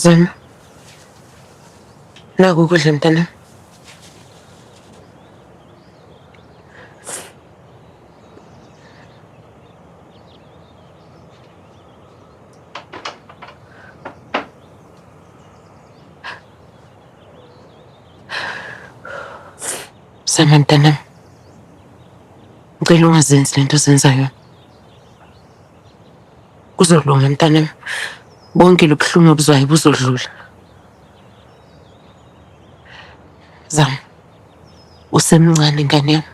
Zama. Naku ukudla mntana. Zama mntana. Ngicela ungazenzi lento ozenzayo. Kuzolunga mntana. Bonke lobuhlungu obuzwayo buzodlula. Zama. Usemncane ngane yami.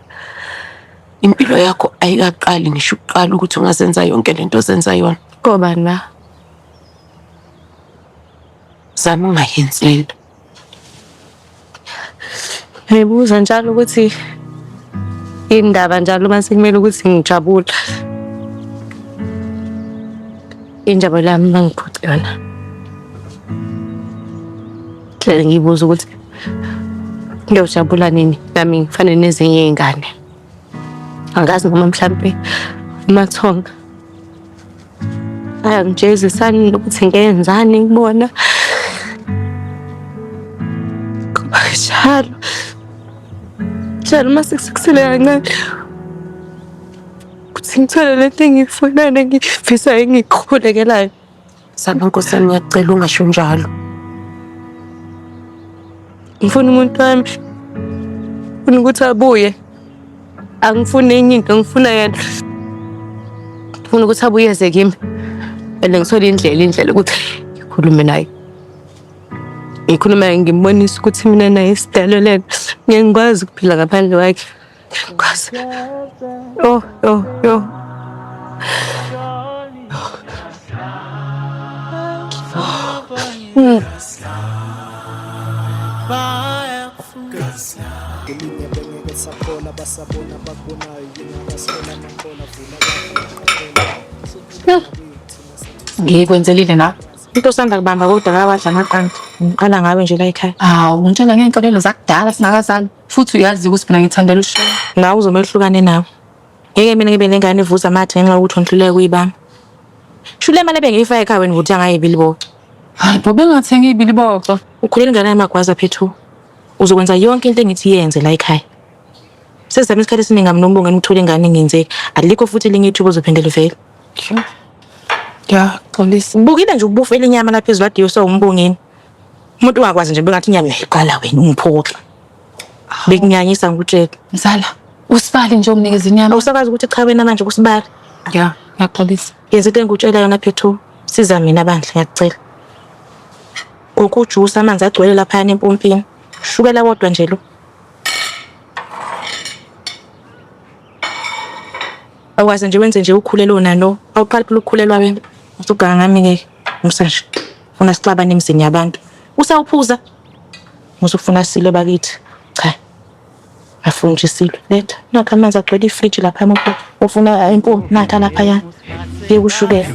Impilo yakho ayikaqali ngisho ukuqala ukuthi ungazenza yonke lento ozenza yona. Ngobani la? Zama ungayenzi lento. Ngibuza njalo ukuthi indaba njalo mase kumele ukuthi ngijabule. Injabulo yami mangiphuce yona. Hle ngibuza ukuthi ngiyojabula nini nami ngifane nezinye izingane. Angazi noma mhlambe uMathonga ayangijezisani ukuthi ngenzani ngibona. Kuba njalo. Njalo mase kusekusele kancane. Kuthi ngithole lento engiyifunayo engifisa engiqhubekelayo. Zama Nkosini ngiyacela ungasho njalo. Ngifuna umuntu wami. Ngifuna ukuthi abuye. Angifuni enye into ngifuna yena. Ngifuna ukuthi abuyeze kimi. Ende ngithole indlela ukuthi ngikhulume naye. Ngikhuluma naye ngimbonisa ukuthi mina naye isidalelene. Ngiyakwazi ukuphila ngaphandle kwakhe. Ngikwazi. Yo. Ngikwenzelile na? Into osanda kubamba kodwa kawadla amaqanda. Ngiqala ngawe nje la ekhaya. Hawu, ngitshela ngeenkolelo zakudala singakazali. Futhi uyazi ukuthi mina ngithandela usho. Nawe uzomehlukane nawe. Ngeke mina ngibe nengane evuza amathe ngenxa yokuthi onhluleke kuyibamba. Shule imali ebengiyifaka ekhaya wena ukuthi angayibili bo. Hayi, bo bengathengi ibili boxo. Ukhulela ingane yamagwaza phethu. Uzokwenza yonke into engithi yenze la ekhaya. Sesizama isikhathi esiningi ngamenombo ngithola ingane ngenzeki. Alikho futhi elinye ithuba uzophendela vele. Ya, polisi. Bukile nje ubufela inyama lapha phezulu adiyo sowumbongeni. Umuntu ungakwazi nje bengathi inyama uyayiqala wena ungiphoxa. Bekunyanyisa ngikutshela. Mzala, usibali nje umnikeza inyama. Awusakazi ukuthi cha wena manje kusibali. Ya, polisi. Yenza into engikutshela yona phethu. Siza mina bandla ngiyacela. Ukujuice amanzi agcwele lapha empompini. Shukela kodwa nje lo. Awukwazi nje wenze nje ukhulelo nalo. Awuqali ukukhulelwa wena. Usuganga ngami ke. Musashe. Ufuna sixabane emzini yabantu. Usawuphuza. Musufuna silo bakithi. Cha. Afuna nje silo. Letha. Nakho amanzi agcwele ifridge lapha empompini. Ufuna impompi natha lapha ya. Yekushukela.